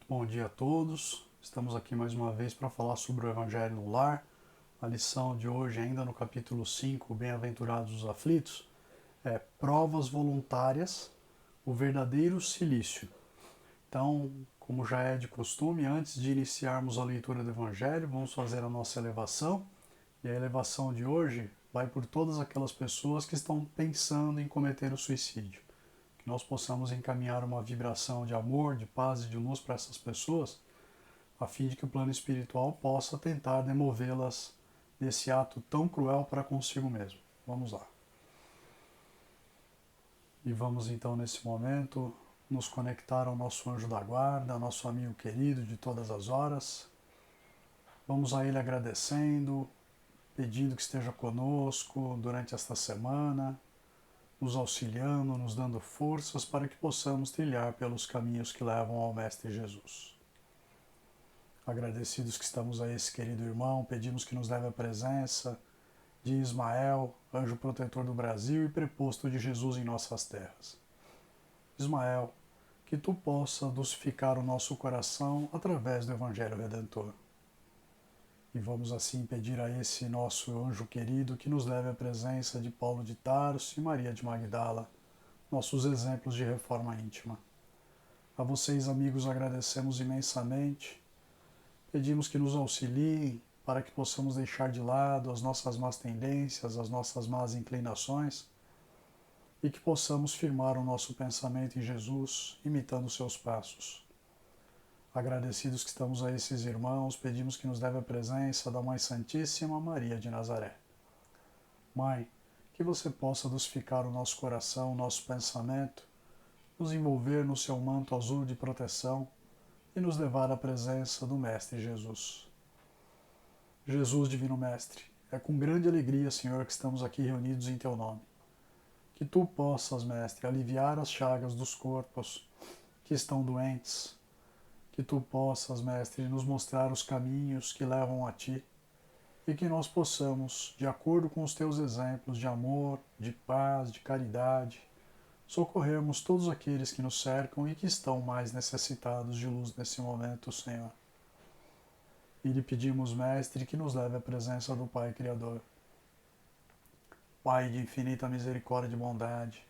Bom dia a todos. Estamos aqui mais uma vez para falar sobre o Evangelho no Lar. A lição de hoje, ainda no capítulo 5, Bem-aventurados os aflitos, é provas voluntárias, o verdadeiro cilício. Então, como já é de costume, antes de iniciarmos a leitura do Evangelho, vamos fazer a nossa elevação. E a elevação de hoje vai por todas aquelas pessoas que estão pensando em cometer o suicídio. Que nós possamos encaminhar uma vibração de amor, de paz e de luz para essas pessoas, a fim de que o plano espiritual possa tentar demovê-las desse ato tão cruel para consigo mesmo. Vamos lá. E vamos então, nesse momento, nos conectar ao nosso anjo da guarda, nosso amigo querido de todas as horas. Vamos a ele agradecendo, pedindo que esteja conosco durante esta semana, nos auxiliando, nos dando forças para que possamos trilhar pelos caminhos que levam ao Mestre Jesus. Agradecidos que estamos a esse querido irmão, pedimos que nos leve a presença de Ismael, anjo protetor do Brasil e preposto de Jesus em nossas terras. Ismael, que tu possa dulcificar o nosso coração através do Evangelho Redentor. E vamos assim pedir a esse nosso anjo querido que nos leve à presença de Paulo de Tarso e Maria de Magdala, nossos exemplos de reforma íntima. A vocês, amigos, agradecemos imensamente. Pedimos que nos auxiliem para que possamos deixar de lado as nossas más tendências, as nossas más inclinações e que possamos firmar o nosso pensamento em Jesus, imitando seus passos. Agradecidos que estamos a esses irmãos, pedimos que nos leve a presença da Mãe Santíssima Maria de Nazaré. Mãe, que você possa dulcificar o nosso coração, o nosso pensamento, nos envolver no seu manto azul de proteção e nos levar à presença do Mestre Jesus. Jesus, Divino Mestre, é com grande alegria, Senhor, que estamos aqui reunidos em Teu nome. Que Tu possas, Mestre, aliviar as chagas dos corpos que estão doentes. Que Tu possas, Mestre, nos mostrar os caminhos que levam a Ti e que nós possamos, de acordo com os Teus exemplos de amor, de paz, de caridade, socorrermos todos aqueles que nos cercam e que estão mais necessitados de luz nesse momento, Senhor. E lhe pedimos, Mestre, que nos leve à presença do Pai Criador. Pai de infinita misericórdia e bondade,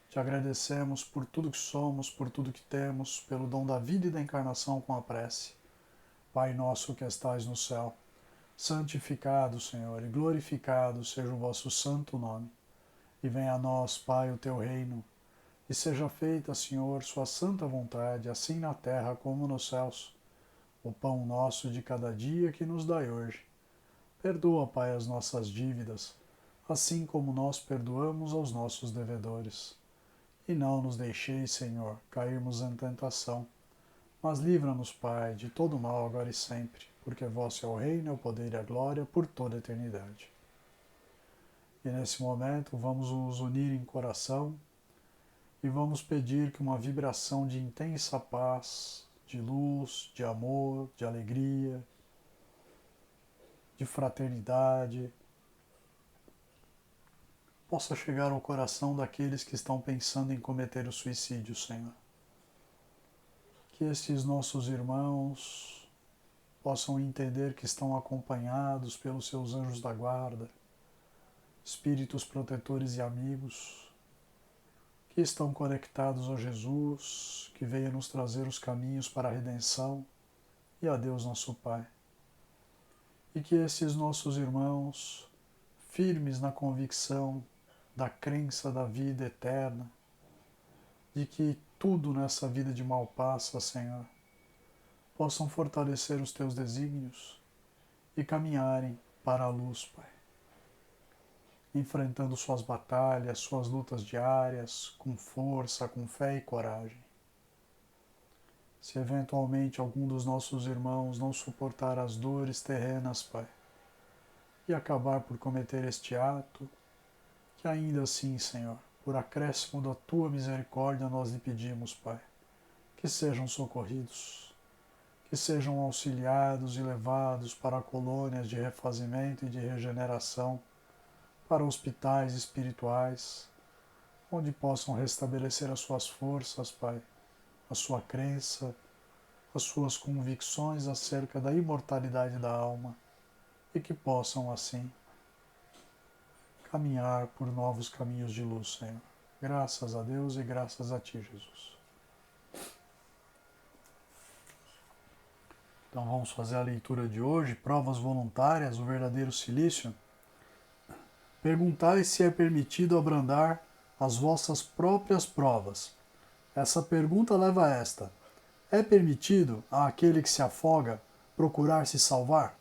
te agradecemos por tudo que somos, por tudo que temos, pelo dom da vida e da encarnação com a prece. Pai nosso que estais no céu, santificado, Senhor, e glorificado seja o vosso santo nome. E venha a nós, Pai, o teu reino, e seja feita, Senhor, sua santa vontade, assim na terra como nos céus. O pão nosso de cada dia que nos dai hoje. Perdoa, Pai, as nossas dívidas, assim como nós perdoamos aos nossos devedores. E não nos deixeis, Senhor, cairmos em tentação, mas livra-nos, Pai, de todo mal agora e sempre, porque vosso é o reino, o poder e a glória por toda a eternidade. E nesse momento vamos nos unir em coração e vamos pedir que uma vibração de intensa paz, de luz, de amor, de alegria, de fraternidade, possa chegar ao coração daqueles que estão pensando em cometer o suicídio, Senhor. Que esses nossos irmãos possam entender que estão acompanhados pelos seus anjos da guarda, espíritos protetores e amigos, que estão conectados a Jesus, que veio nos trazer os caminhos para a redenção, e a Deus nosso Pai. E que esses nossos irmãos, firmes na convicção da crença da vida eterna, de que tudo nessa vida de mal passa, Senhor, possam fortalecer os teus desígnios e caminharem para a luz, Pai, enfrentando suas batalhas, suas lutas diárias, com força, com fé e coragem. Se eventualmente algum dos nossos irmãos não suportar as dores terrenas, Pai, e acabar por cometer este ato, que ainda assim, Senhor, por acréscimo da Tua misericórdia nós lhe pedimos, Pai, que sejam socorridos, que sejam auxiliados e levados para colônias de refazimento e de regeneração, para hospitais espirituais, onde possam restabelecer as suas forças, Pai, a sua crença, as suas convicções acerca da imortalidade da alma e que possam, assim, caminhar por novos caminhos de luz, Senhor. Graças a Deus e graças a Ti, Jesus. Então vamos fazer a leitura de hoje, provas voluntárias, o verdadeiro silício. Perguntai se é permitido abrandar as vossas próprias provas. Essa pergunta leva a esta: é permitido àquele que se afoga procurar se salvar?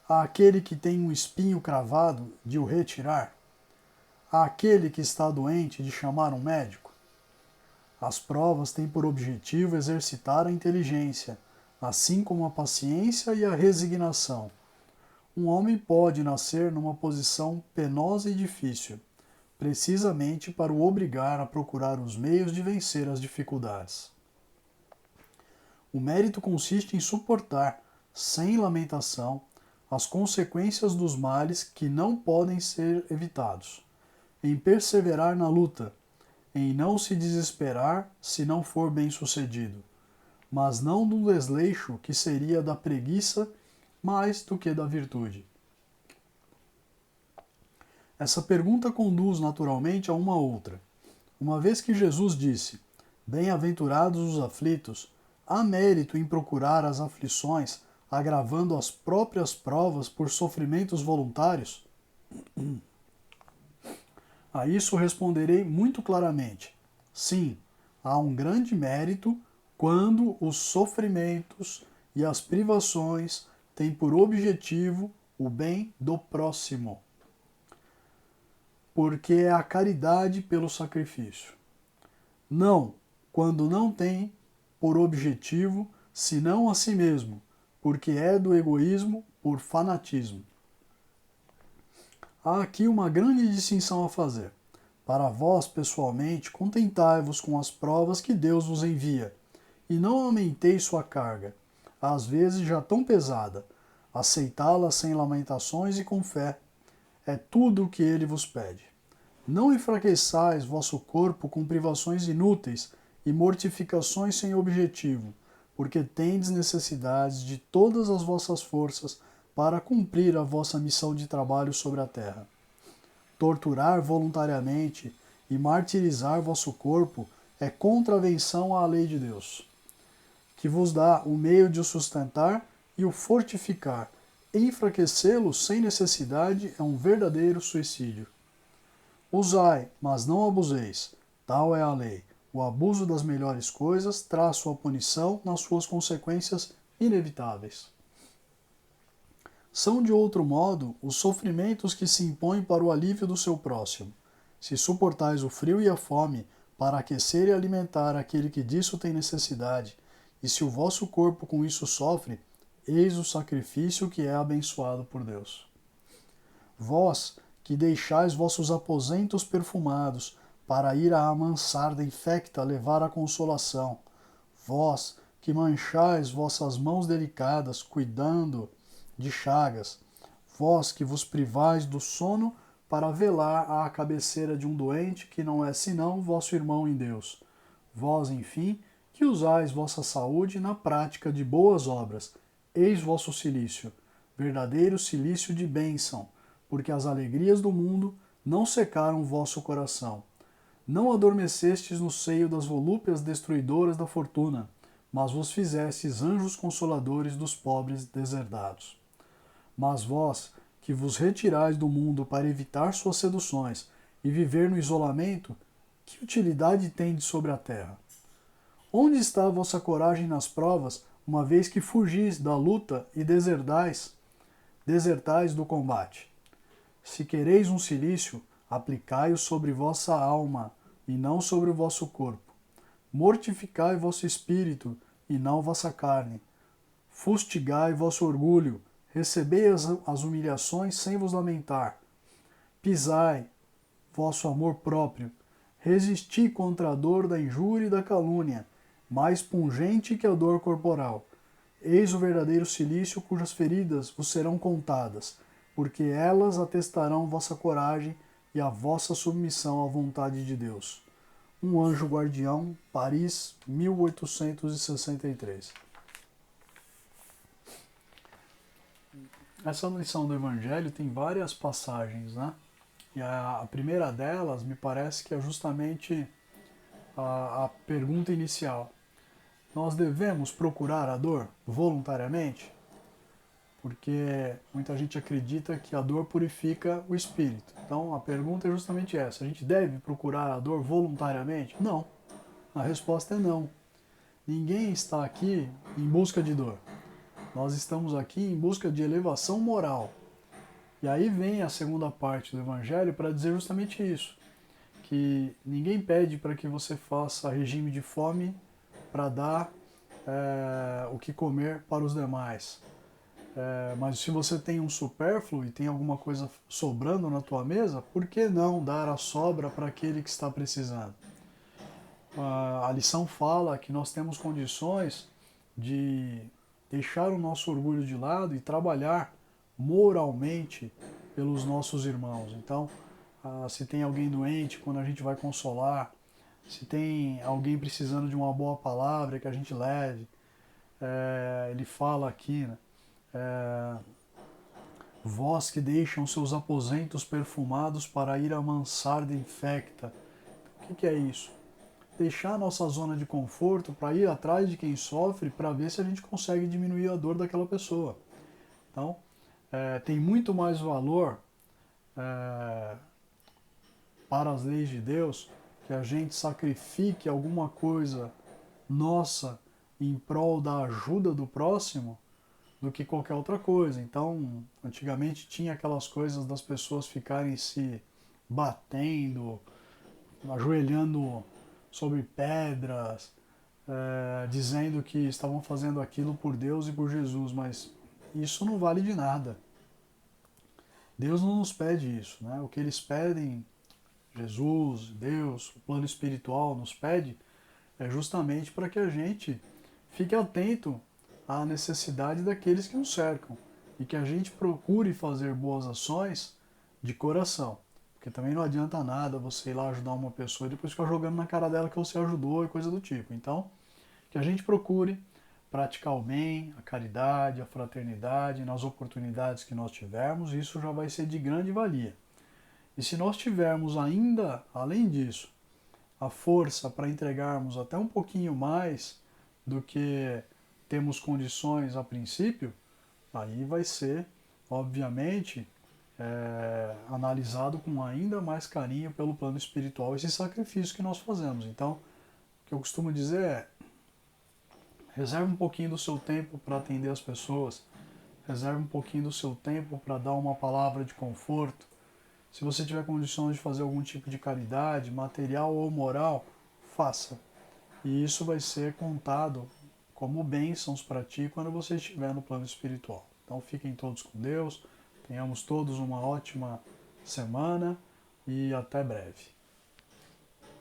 Àquele que tem um espinho cravado de o retirar? Àquele que está doente de chamar um médico? As provas têm por objetivo exercitar a inteligência, assim como a paciência e a resignação. Um homem pode nascer numa posição penosa e difícil, precisamente para o obrigar a procurar os meios de vencer as dificuldades. O mérito consiste em suportar, sem lamentação, as consequências dos males que não podem ser evitados, em perseverar na luta, em não se desesperar se não for bem-sucedido, mas não do desleixo que seria da preguiça mais do que da virtude. Essa pergunta conduz naturalmente a uma outra. Uma vez que Jesus disse: bem-aventurados os aflitos, há mérito em procurar as aflições, agravando as próprias provas por sofrimentos voluntários? A isso responderei muito claramente: sim, há um grande mérito quando os sofrimentos e as privações têm por objetivo o bem do próximo, porque é a caridade pelo sacrifício. Não, quando não tem por objetivo senão a si mesmo, porque é do egoísmo por fanatismo. Há aqui uma grande distinção a fazer. Para vós, pessoalmente, contentai-vos com as provas que Deus vos envia, e não aumenteis sua carga, às vezes já tão pesada. Aceitá-la sem lamentações e com fé é tudo o que ele vos pede. Não enfraqueçais vosso corpo com privações inúteis e mortificações sem objetivo, porque tendes necessidades de todas as vossas forças para cumprir a vossa missão de trabalho sobre a terra. Torturar voluntariamente e martirizar vosso corpo é contravenção à lei de Deus, que vos dá o meio de o sustentar e o fortificar. Enfraquecê-lo sem necessidade é um verdadeiro suicídio. Usai, mas não abuseis. Tal é a lei. O abuso das melhores coisas traz sua punição nas suas consequências inevitáveis. São de outro modo os sofrimentos que se impõem para o alívio do seu próximo. Se suportais o frio e a fome para aquecer e alimentar aquele que disso tem necessidade, e se o vosso corpo com isso sofre, eis o sacrifício que é abençoado por Deus. Vós, que deixais vossos aposentos perfumados, para ir à mansarda infecta levar a consolação. Vós, que manchais vossas mãos delicadas, cuidando de chagas. Vós, que vos privais do sono, para velar à cabeceira de um doente, que não é senão vosso irmão em Deus. Vós, enfim, que usais vossa saúde na prática de boas obras. Eis vosso cilício, verdadeiro cilício de bênção, porque as alegrias do mundo não secaram vosso coração. Não adormecestes no seio das volúpias destruidoras da fortuna, mas vos fizestes anjos consoladores dos pobres deserdados. Mas vós, que vos retirais do mundo para evitar suas seduções e viver no isolamento, que utilidade tendes sobre a terra? Onde está a vossa coragem nas provas, uma vez que fugis da luta e desertais do combate? Se quereis um cilício, aplicai-o sobre vossa alma, e não sobre o vosso corpo. Mortificai vosso espírito, e não vossa carne. Fustigai vosso orgulho, recebei as humilhações sem vos lamentar. Pisai vosso amor próprio, resisti contra a dor da injúria e da calúnia, mais pungente que a dor corporal. Eis o verdadeiro cilício cujas feridas vos serão contadas, porque elas atestarão vossa coragem e a vossa submissão à vontade de Deus. Um Anjo Guardião, Paris, 1863. Essa lição do Evangelho tem várias passagens, né? E a primeira delas me parece que é justamente a pergunta inicial. Nós devemos procurar a dor voluntariamente? Porque muita gente acredita que a dor purifica o espírito. Então a pergunta é justamente essa: a gente deve procurar a dor voluntariamente? Não. A resposta é não. Ninguém está aqui em busca de dor. Nós estamos aqui em busca de elevação moral. E aí vem a segunda parte do Evangelho para dizer justamente isso, que ninguém pede para que você faça regime de fome para dar o que comer para os demais. Mas se você tem um supérfluo e tem alguma coisa sobrando na tua mesa, por que não dar a sobra para aquele que está precisando? A lição fala que nós temos condições de deixar o nosso orgulho de lado e trabalhar moralmente pelos nossos irmãos. Então, se tem alguém doente, quando a gente vai consolar, se tem alguém precisando de uma boa palavra que a gente leve, ele fala aqui, né? Vós que deixam seus aposentos perfumados para ir amansar de infecta. O que é isso? Deixar a nossa zona de conforto para ir atrás de quem sofre para ver se a gente consegue diminuir a dor daquela pessoa. Então, tem muito mais valor para as leis de Deus que a gente sacrifique alguma coisa nossa em prol da ajuda do próximo do que qualquer outra coisa. Então, antigamente tinha aquelas coisas das pessoas ficarem se batendo, ajoelhando sobre pedras, dizendo que estavam fazendo aquilo por Deus e por Jesus, mas isso não vale de nada. Deus não nos pede isso, né? O que eles pedem, Jesus, Deus, o plano espiritual nos pede, é justamente para que a gente fique atento à necessidade daqueles que nos cercam e que a gente procure fazer boas ações de coração. Porque também não adianta nada você ir lá ajudar uma pessoa e depois ficar jogando na cara dela que você ajudou e coisa do tipo. Então, que a gente procure praticar o bem, a caridade, a fraternidade nas oportunidades que nós tivermos, isso já vai ser de grande valia. E se nós tivermos ainda, além disso, a força para entregarmos até um pouquinho mais do que temos condições a princípio, aí vai ser, obviamente, analisado com ainda mais carinho pelo plano espiritual esse sacrifício que nós fazemos. Então, o que eu costumo dizer é: reserve um pouquinho do seu tempo para atender as pessoas, reserve um pouquinho do seu tempo para dar uma palavra de conforto. Se você tiver condições de fazer algum tipo de caridade, material ou moral, faça. E isso vai ser contado como bênçãos para ti quando você estiver no plano espiritual. Então fiquem todos com Deus, tenhamos todos uma ótima semana e até breve.